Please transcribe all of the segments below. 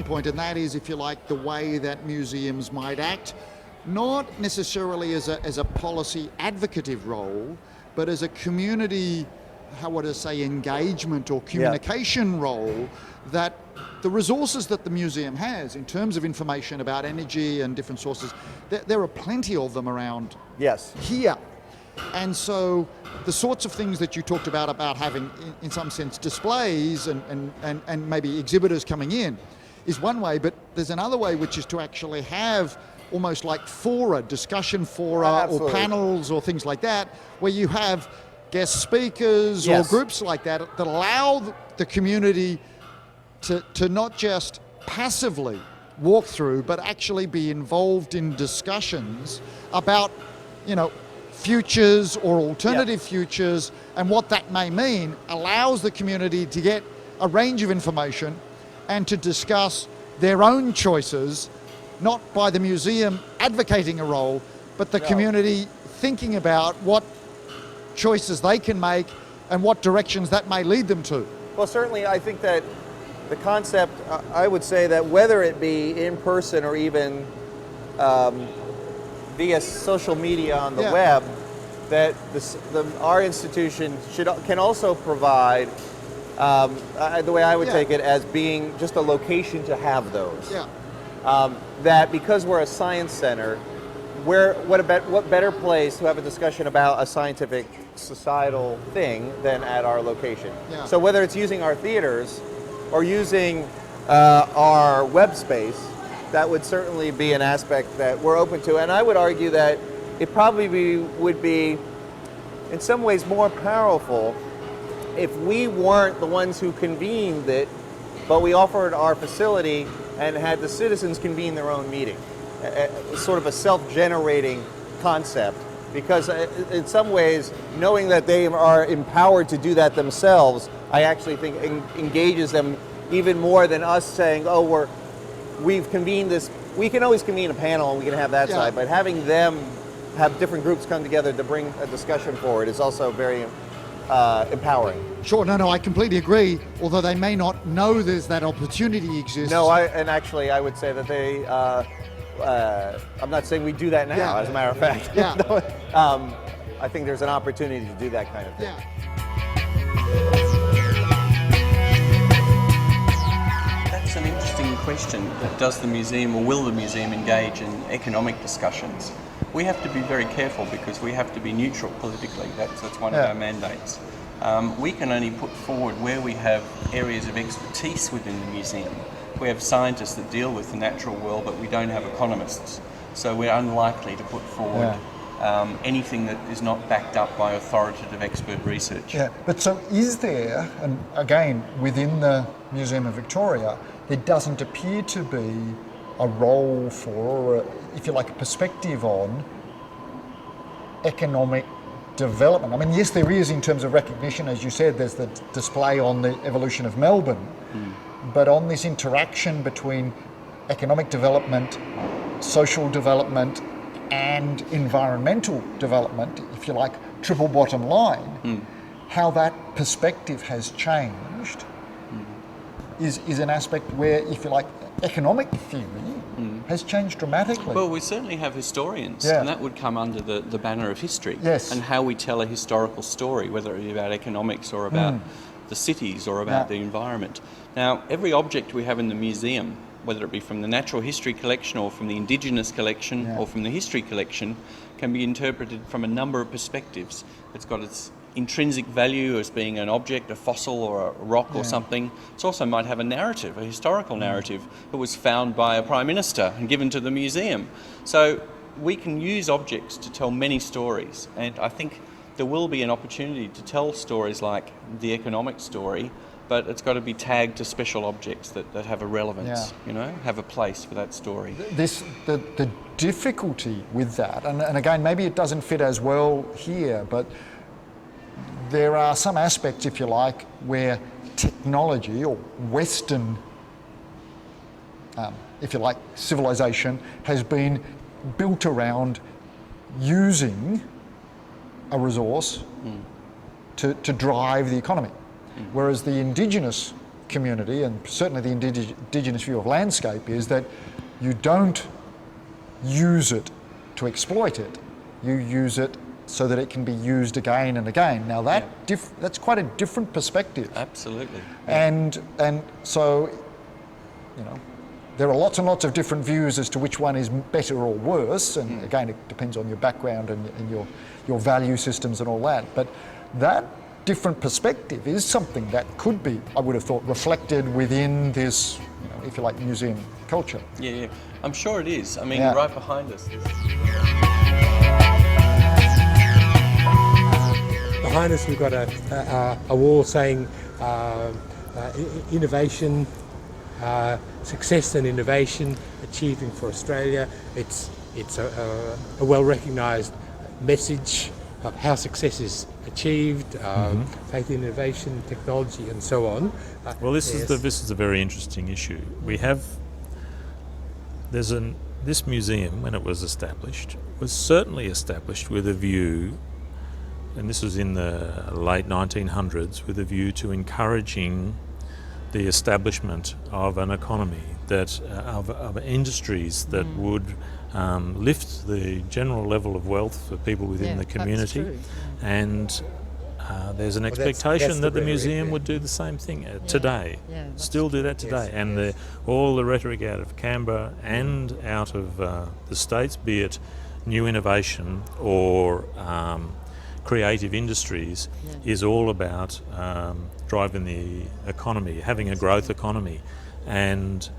point, and that is, if you like, the way that museums might act, not necessarily as a policy advocative role, but as a community, how would I say, engagement or communication role, that the resources that the museum has in terms of information about energy and different sources, there are plenty of them around here. And so the sorts of things that you talked about having, in some sense, displays and maybe exhibitors coming in is one way, but there's another way, which is to actually have almost like fora, discussion fora or panels or things like that, where you have guest speakers or groups like that allow the community to not just passively walk through, but actually be involved in discussions about, futures or alternative futures, and what that may mean, allows the community to get a range of information and to discuss their own choices, not by the museum advocating a role, but the community thinking about what choices they can make and what directions that may lead them to. Well, certainly I think that the concept, I would say that whether it be in person or even via social media on the web, that our institution can also provide, the way I would take it, as being just a location to have those. That because we're a science center, what better place to have a discussion about a scientific societal thing than at our location. So whether it's using our theaters or using our web space, that would certainly be an aspect that we're open to. And I would argue that it probably would be, in some ways, more powerful if we weren't the ones who convened it, but we offered our facility and had the citizens convene their own meeting. Sort of a self-generating concept, because in some ways, knowing that they are empowered to do that themselves, I actually think engages them even more than us saying, we've convened this. We can always convene a panel and we can have that side, but having them have different groups come together to bring a discussion forward is also very empowering. Sure, no, I completely agree, although they may not know there's that opportunity exists. No, and actually I would say that they, I'm not saying we do that now, as a matter of fact. I think there's an opportunity to do that kind of thing. That's an interesting question. Does the museum, or will the museum, engage in economic discussions? We have to be very careful because we have to be neutral politically. That's one of our mandates. We can only put forward where we have areas of expertise within the museum. We have scientists that deal with the natural world, but we don't have economists. So we're unlikely to put forward anything that is not backed up by authoritative expert research. But so is there, and again, within the Museum of Victoria, there doesn't appear to be a role for, or if you like, a perspective on economic development. I mean, yes, there is in terms of recognition, as you said, there's the display on the evolution of Melbourne, but on this interaction between economic development, social development, and environmental development, if you like, triple bottom line, how that perspective has changed is an aspect where, if you like, economic theory has changed dramatically. Well, we certainly have historians, and that would come under the banner of history, and how we tell a historical story, whether it be about economics or about the cities or about the environment. Now, every object we have in the museum, whether it be from the natural history collection or from the indigenous collection or from the history collection, can be interpreted from a number of perspectives. It's got its intrinsic value as being an object, a fossil or a rock or something. It also might have a narrative, a historical narrative that was found by a Prime Minister and given to the museum. So we can use objects to tell many stories, and I think there will be an opportunity to tell stories like the economic story, but it's got to be tagged to special objects that have a relevance, have a place for that story. The difficulty with that, and again, maybe it doesn't fit as well here, but there are some aspects, if you like, where technology or Western, if you like, civilization has been built around using a resource to drive the economy. Whereas the indigenous community, and certainly the indigenous view of landscape, is that you don't use it to exploit it. You use it so that it can be used again and again. Now that's quite a different perspective. Absolutely. And so, you know, there are lots and lots of different views as to which one is better or worse, and again, it depends on your background and your value systems and all that. But that different perspective is something that could be, I would have thought, reflected within this, you know, if you like, museum culture. Yeah, I'm sure it is. I mean, right behind us. Behind us, we've got a wall saying innovation, success and innovation, achieving for Australia. It's a well-recognised message of how success is achieved, faith in innovation, technology, and so on. Well, this is a very interesting issue. We have this museum, when it was established, was certainly established with a view, and this was in the late 1900s, with a view to encouraging the establishment of an economy that of industries that would lift the general level of wealth for people within the community. That's true. And there's an expectation that the museum would do the same thing today, still do that today. And all the rhetoric out of Canberra and out of the States, be it new innovation or creative industries, is all about driving the economy, having a growth economy. And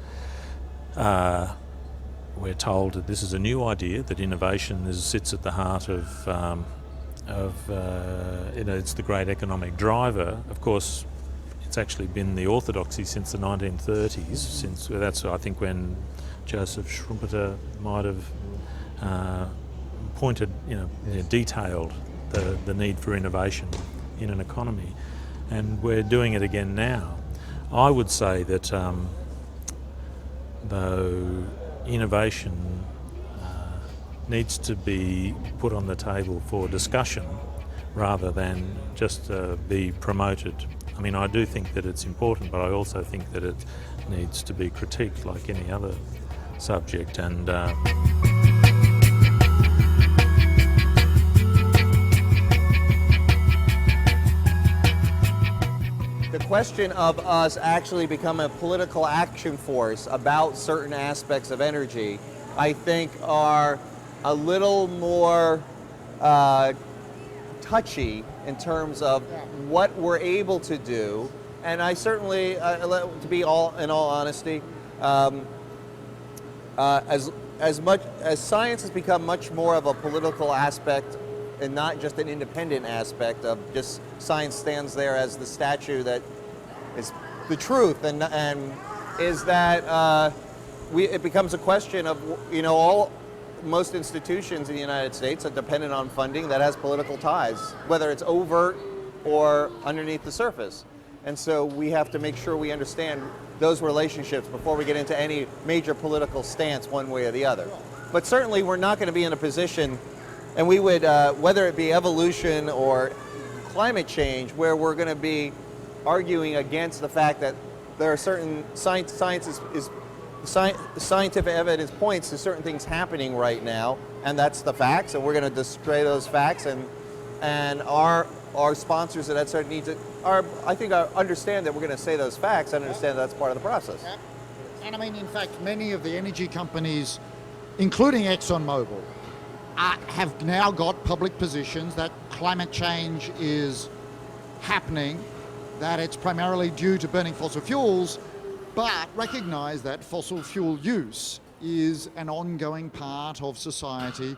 we're told that this is a new idea, that innovation sits at the heart of it's the great economic driver. Of course, it's actually been the orthodoxy since the 1930s. Since that's, I think, when Joseph Schumpeter might have pointed, detailed the need for innovation in an economy, and we're doing it again now. I would say that though innovation needs to be put on the table for discussion rather than just be promoted. I mean, I do think that it's important, but I also think that it needs to be critiqued like any other subject. And the question of us actually becoming a political action force about certain aspects of energy, I think, are a little more touchy in terms of what we're able to do. And I certainly, to be in all honesty, as much as science has become much more of a political aspect and not just an independent aspect of just science stands there as the statue that is the truth, and is that it becomes a question of, most institutions in the United States are dependent on funding that has political ties, whether it's overt or underneath the surface. And so we have to make sure we understand those relationships before we get into any major political stance one way or the other. But certainly we're not going to be in a position, and we would, whether it be evolution or climate change, where we're going to be arguing against the fact that there are certain scientific evidence points to certain things happening right now, and that's the facts, and we're going to display those facts, and our sponsors of that certain needs understand that we're going to say those facts and understand that's part of the process. And I mean, in fact, many of the energy companies, including ExxonMobil, have now got public positions that climate change is happening, that it's primarily due to burning fossil fuels, but recognise that fossil fuel use is an ongoing part of society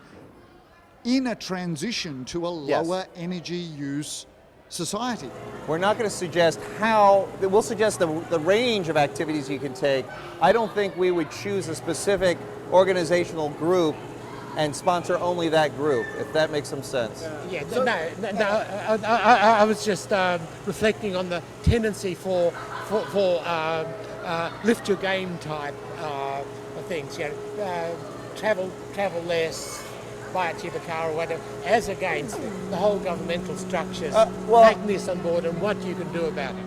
in a transition to a lower energy use society. We're not going to suggest we'll suggest the range of activities you can take. I don't think we would choose a specific organizational group and sponsor only that group, if that makes some sense. I was just reflecting on the tendency for lift your game type things. Travel less, buy a cheaper car or whatever, as against the whole governmental structures taking this on board and what you can do about it.